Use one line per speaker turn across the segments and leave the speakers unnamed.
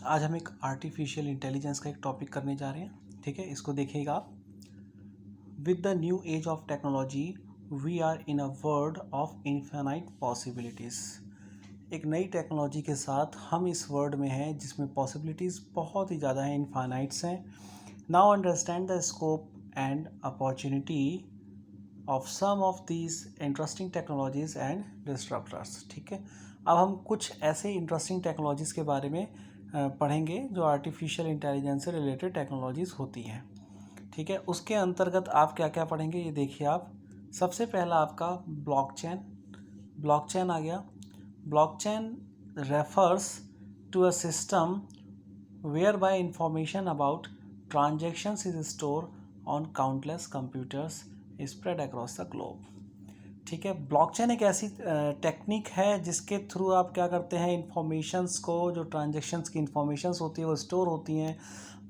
आज हम एक आर्टिफिशियल इंटेलिजेंस का एक टॉपिक करने जा रहे हैं। ठीक है, इसको देखिएगा आप। With the new age of technology we are in a world of infinite possibilities. एक नई टेक्नोलॉजी के साथ हम इस वर्ल्ड में हैं जिसमें पॉसिबिलिटीज़ बहुत ही ज़्यादा हैं, इनफाइनाइट्स हैं। Now understand the scope and opportunity of some of these interesting technologies and disruptors. ठीक है, अब हम कुछ ऐसे इंटरेस्टिंग टेक्नोलॉजीज़ के बारे में पढ़ेंगे जो आर्टिफिशियल इंटेलिजेंस से रिलेटेड टेक्नोलॉजीज़ होती हैं। ठीक है, उसके अंतर्गत आप क्या क्या पढ़ेंगे ये देखिए आप। सबसे पहला आपका ब्लॉकचेन। ब्लॉकचेन आ गया। Blockchain refers to a system where by information about transactions is store on countless computers spread across the globe. ठीक है, ब्लॉकचेन एक ऐसी टेक्निक है जिसके थ्रू आप क्या करते हैं, इंफॉर्मेशंस को, जो ट्रांजेक्शन्स की इंफॉर्मेशंस होती है वो स्टोर होती हैं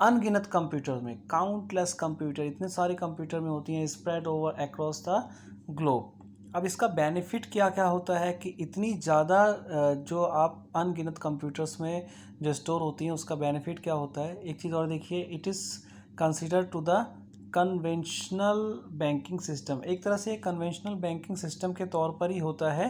अनगिनत कंप्यूटर में, काउंटलेस कंप्यूटर, इतने सारे कंप्यूटर में होती हैं, spread over across the globe. अब इसका बेनिफिट क्या क्या होता है कि इतनी ज़्यादा जो आप अनगिनत कंप्यूटर्स में जो स्टोर होती हैं उसका बेनिफिट क्या होता है। एक चीज़ और देखिए, it is consider to the conventional banking system. एक तरह से कन्वेंशनल बैंकिंग सिस्टम के तौर पर ही होता है।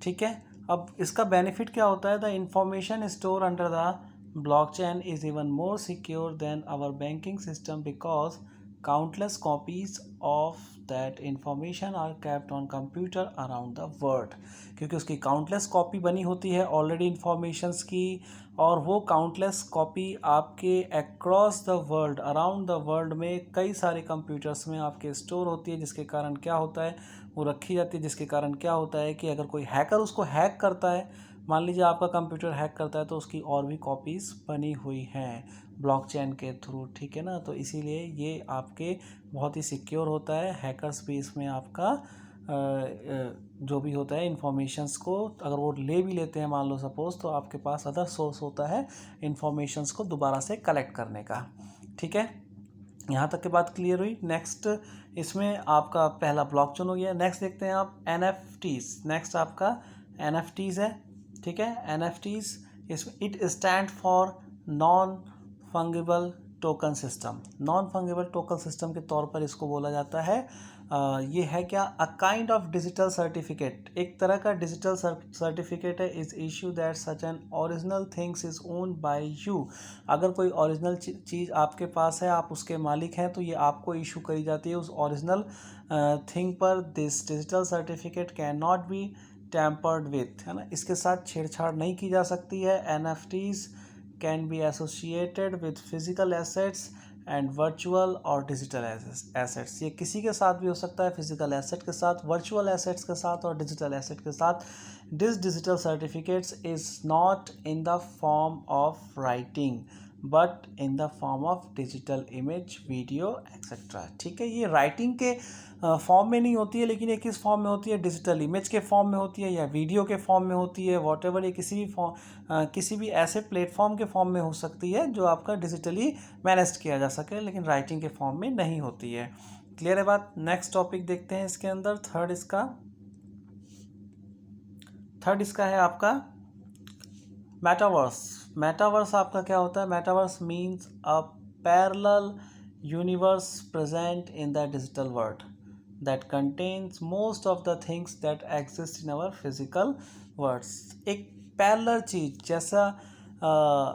ठीक है, अब इसका बेनिफिट क्या होता है, the information store under the blockchain is even more secure than our banking system because countless copies of that information are kept on computer around the world. क्योंकि उसकी काउंटलेस कॉपी बनी होती है ऑलरेडी इंफॉर्मेशंस की, और वो countless copy आपके across the world, around the world में कई सारे कंप्यूटर्स में आपके स्टोर होती है, जिसके कारण क्या होता है, वो रखी जाती है, जिसके कारण क्या होता है कि अगर कोई हैकर उसको हैक करता है, मान लीजिए आपका कंप्यूटर हैक करता है, तो उसकी और भी कॉपीज़ बनी हुई हैं ब्लॉकचेन के थ्रू। ठीक है ना, तो इसीलिए ये आपके बहुत ही सिक्योर होता है। हैकर्स भी इसमें आपका जो भी होता है इंफॉर्मेशंस को, अगर वो ले भी लेते हैं मान लो सपोज़, तो आपके पास अदर सोर्स होता है इंफॉर्मेशंस को दोबारा से कलेक्ट करने का। ठीक है, यहाँ तक की बात क्लियर हुई। नेक्स्ट इसमें आपका पहला ब्लॉकचेन हो गया। नेक्स्ट देखते हैं आप NFTs। नेक्स्ट आपका NFTs है। ठीक है, NFTs इसमें it stand for non fungible token system. Non fungible token system के तौर पर इसको बोला जाता है। ये है क्या, a kind of digital certificate, एक तरह का डिजिटल सर्टिफिकेट है। Is issue that such an original things is owned by you. अगर कोई ओरिजिनल चीज़ आपके पास है, आप उसके मालिक हैं, तो ये आपको इशू करी जाती है उस ओरिजिनल थिंग पर। This digital certificate can not be tampered with, है ना, इसके साथ छेड़छाड़ नहीं की जा सकती है। NFTs can be associated with physical assets and virtual और डिजिटल एसेट्स। ये किसी के साथ भी हो सकता है, फिजिकल एसेट के साथ, वर्चुअल एसेट्स के साथ और डिजिटल एसेट के साथ। This digital certificates is not in the form of writing but in the form of digital image, video etcetera. ठीक है, ये राइटिंग के फॉर्म में नहीं होती है, लेकिन ये किस फॉर्म में होती है, डिजिटल इमेज के फॉर्म में होती है या वीडियो के फॉर्म में होती है, वॉटेवर, ये किसी भी किसी भी ऐसे प्लेटफॉर्म के फॉर्म में हो सकती है जो आपका डिजिटली मैनेज किया जा सके, लेकिन राइटिंग के फॉर्म में नहीं होती है। क्लियर है बात। नेक्स्ट टॉपिक देखते हैं इसके अंदर। थर्ड इसका है आपका मेटावर्स। मेटावर्स आपका क्या होता है, metaverse means a parallel universe present in the digital world that contains most of the things that exist in our physical worlds। एक पैरेलल चीज़, जैसा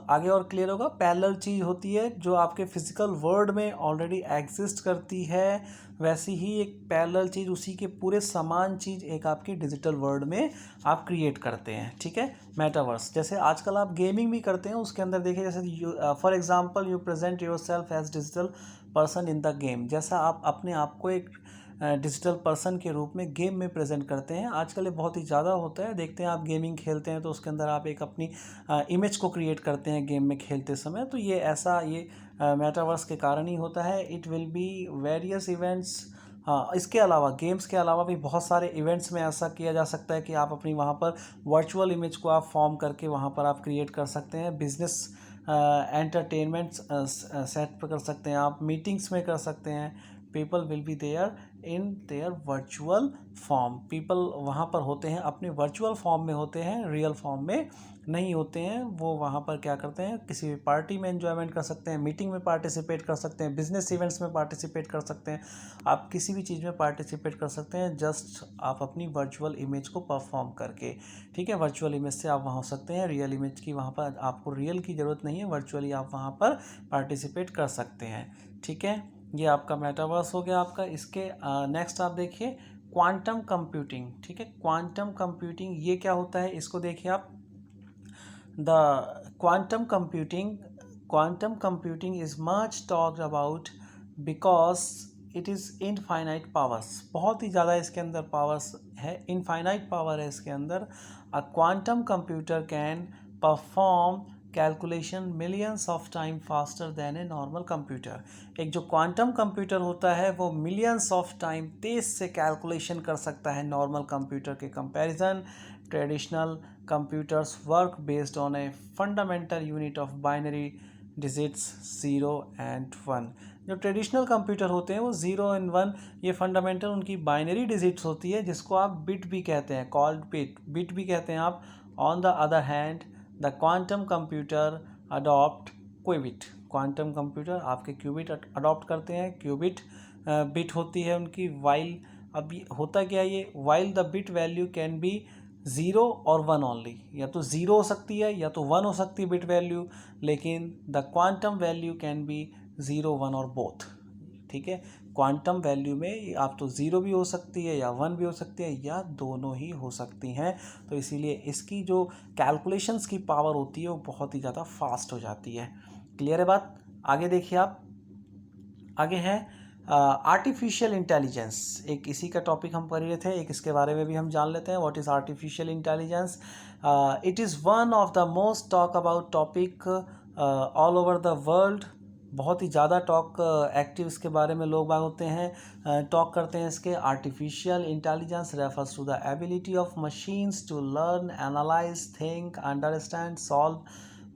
आगे और क्लियर होगा, पैरेलल चीज़ होती है जो आपके फिजिकल वर्ल्ड में ऑलरेडी एग्जिस्ट करती है, वैसी ही एक पैरेलल चीज़, उसी के पूरे समान चीज़ एक आपकी डिजिटल वर्ल्ड में आप क्रिएट करते हैं। ठीक है, मेटावर्स, जैसे आजकल आप गेमिंग भी करते हैं, उसके अंदर देखिए, जैसे for example you present yourself as digital person in the game. जैसा आप अपने आप को एक डिजिटल पर्सन के रूप में गेम में प्रेजेंट करते हैं, आजकल ये बहुत ही ज़्यादा होता है। देखते हैं आप गेमिंग खेलते हैं तो उसके अंदर आप एक अपनी इमेज को क्रिएट करते हैं गेम में खेलते समय, तो ये ऐसा ये मेटावर्स के कारण ही होता है। It will be various events. हाँ, इसके अलावा गेम्स के अलावा भी बहुत सारे इवेंट्स में ऐसा किया जा सकता है कि आप अपनी वहाँ पर वर्चुअल इमेज को आप फॉर्म करके वहाँ पर आप क्रिएट कर सकते हैं। बिजनेस एंटरटेनमेंट सेट कर सकते हैं, आप मीटिंग्स में कर सकते हैं। People will be there in their virtual form. People वहाँ पर होते हैं अपने वर्चुअल फॉर्म में होते हैं, रियल फॉर्म में नहीं होते हैं वो वहाँ पर क्या करते हैं, किसी भी पार्टी में एंजॉयमेंट कर सकते हैं, मीटिंग में पार्टिसिपेट कर सकते हैं, बिजनेस इवेंट्स में पार्टिसिपेट कर सकते हैं, आप किसी भी चीज़ में पार्टिसिपेट कर सकते हैं जस्ट आप अपनी वर्चुअल इमेज को परफॉर्म करके। ठीक है, वर्चुअल इमेज से आप वहाँ हो सकते हैं, रियल इमेज की वहाँ पर आपको रियल की ज़रूरत नहीं है, वर्चुअली आप वहाँ पर पार्टिसिपेट कर सकते हैं। ठीक है, ये आपका मेटावर्स हो गया आपका। इसके नेक्स्ट आप देखिए क्वांटम कंप्यूटिंग। ठीक है, क्वांटम कंप्यूटिंग ये क्या होता है, इसको देखिए आप। The quantum computing is much talked about because it is infinite powers। बहुत ही ज़्यादा इसके अंदर पावर्स है, इनफाइनाइट पावर है इसके अंदर। A quantum computer can perform calculation millions of time faster than a normal computer. एक जो क्वांटम कंप्यूटर होता है वो मिलियंस ऑफ टाइम तेज से कैलकुलेशन कर सकता है नॉर्मल कंप्यूटर के comparison. Traditional computers work based on a fundamental unit of binary digits 0 and 1। जो ट्रेडिशनल कंप्यूटर होते हैं वो 0 एंड 1 ये फंडामेंटल उनकी बाइनरी डिजिट्स होती है, जिसको आप बिट भी कहते हैं, कॉल्ड बिट भी कहते हैं आप। On the other hand the quantum computer adopt qubit. Quantum computer आपके क्यूबिट अडॉप्ट करते हैं, क्यूबिट बिट होती है उनकी। वाइल अभी होता क्या है ये, while the bit value can be 0 और 1 ओनली, या तो 0 हो सकती है या तो 1 हो सकती है बिट वैल्यू, लेकिन the quantum value can be 0 1 और बोथ। ठीक है, क्वांटम वैल्यू में आप तो 0 भी हो सकती है या 1 भी हो सकती है या दोनों ही हो सकती हैं। तो इसीलिए इसकी जो कैलकुलेशंस की पावर होती है वो बहुत ही ज़्यादा फास्ट हो जाती है। क्लियर है बात? आगे देखिए आप, आगे है आर्टिफिशियल इंटेलिजेंस। एक इसी का टॉपिक हम पढ़ रहे थे, एक इसके बारे में भी हम जान लेते हैं। What is artificial intelligence? It is one of the most talk about topic all over the world. बहुत ही ज़्यादा टॉक एक्टिव इसके बारे में लोग बाग होते हैं, टॉक करते हैं इसके। Artificial intelligence refers to the ability of machines to learn, analyse, think, understand, solve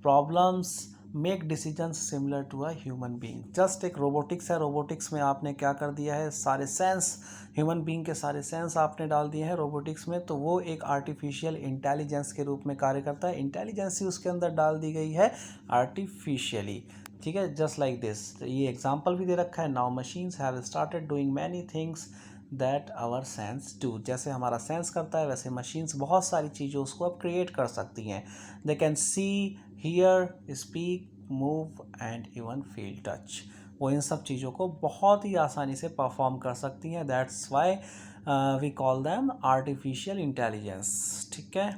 problems, make decisions similar to a human being. Just एक रोबोटिक्स है, रोबोटिक्स में आपने क्या कर दिया है, सारे सेंस, ह्यूमन बीइंग के सारे सेंस आपने डाल दिए हैं रोबोटिक्स में, तो वो एक आर्टिफिशियल इंटेलिजेंस के रूप में कार्य करता है। इंटेलिजेंस ही उसके अंदर डाल दी गई है आर्टिफिशियली। ठीक है, जस्ट लाइक दिस। ये एग्जाम्पल भी दे रखा है, now machines have started doing many things that our sense do. जैसे हमारा सेंस करता है वैसे मशीन्स बहुत सारी चीज़ों उसको अब क्रिएट कर सकती हैं। They can see, here, speak, move and even feel touch. वो इन सब चीज़ों को बहुत ही आसानी से परफॉर्म कर सकती हैं। That's why we call them artificial intelligence. ठीक है,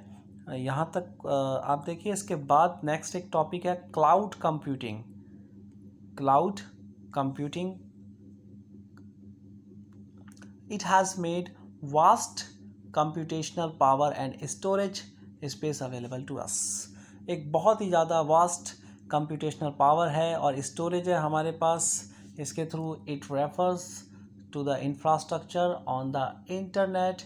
यहाँ तक आप देखिए। इसके बाद नेक्स्ट एक टॉपिक है cloud computing. Cloud computing, it has made vast computational power and storage space available to us। एक बहुत ही ज़्यादा वास्ट कंप्यूटेशनल पावर है और स्टोरेज है हमारे पास। इसके through it refers to the infrastructure on the internet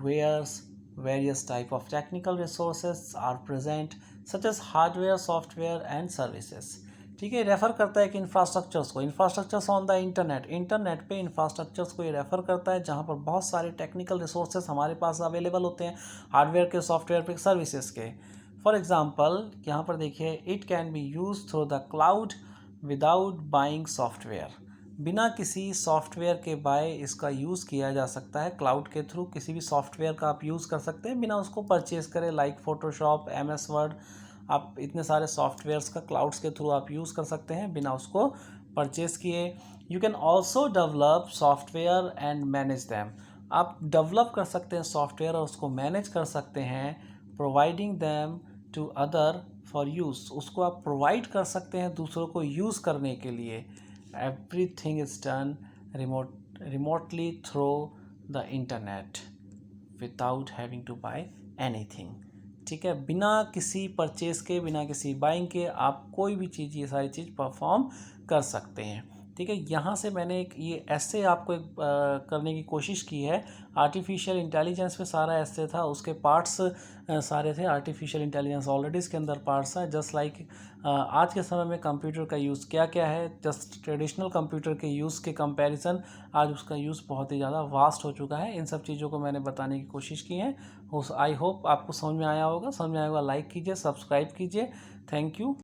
where's various type of technical resources are present such as hardware, software and services। ठीक है, रेफ़र करता है कि इंफ्रास्ट्रक्चर्स को, infrastructures on the internet, internet पे इंफ्रास्ट्रक्चर्स को ये refer करता है जहाँ पर बहुत सारे टेक्निकल रिसोर्सेज हमारे पास अवेलेबल होते हैं, हार्डवेयर के, सॉफ्टवेयर पे, सर्विसेज के। फॉर एग्जांपल यहाँ पर देखिए, it can be use through the cloud without buying software. बिना किसी सॉफ्टवेयर के बाय इसका यूज़ किया जा सकता है। क्लाउड के थ्रू किसी भी सॉफ्टवेयर का आप यूज़ कर सकते हैं बिना उसको परचेज करें, लाइक फोटोशॉप, MS वर्ड। आप इतने सारे सॉफ्टवेयर्स का क्लाउड्स के थ्रू आप यूज़ कर सकते हैं बिना उसको परचेज किए। You can also develop software and manage them. आप डेवलप कर सकते हैं सॉफ्टवेयर और उसको मैनेज कर सकते हैं। Providing them to other for use, उसको आप प्रोवाइड कर सकते हैं दूसरों को यूज़ करने के लिए। Everything is done remotely through the internet without having to buy anything. ठीक है, बिना किसी परचेज के, बिना किसी बाइंग के आप कोई भी चीज़, ये सारी चीज़ परफॉर्म कर सकते हैं। ठीक है। यहाँ से मैंने एक ये ऐसे आपको एक करने की कोशिश की है। आर्टिफिशियल इंटेलिजेंस पे सारा ऐसे था, उसके पार्ट्स सारे थे। आर्टिफिशियल इंटेलिजेंस ऑलरेडी इसके अंदर पार्ट्स हैं। जस्ट लाइक आज के समय में कंप्यूटर का यूज़ क्या क्या है, जस्ट ट्रेडिशनल कंप्यूटर के यूज़ के कंपैरिजन आज उसका यूज़ बहुत ही ज़्यादा वास्ट हो चुका है। इन सब चीज़ों को मैंने बताने की कोशिश की है। आई होप आपको समझ में आया होगा। समझ में आया होगा लाइक कीजिए, सब्सक्राइब कीजिए। Thank you.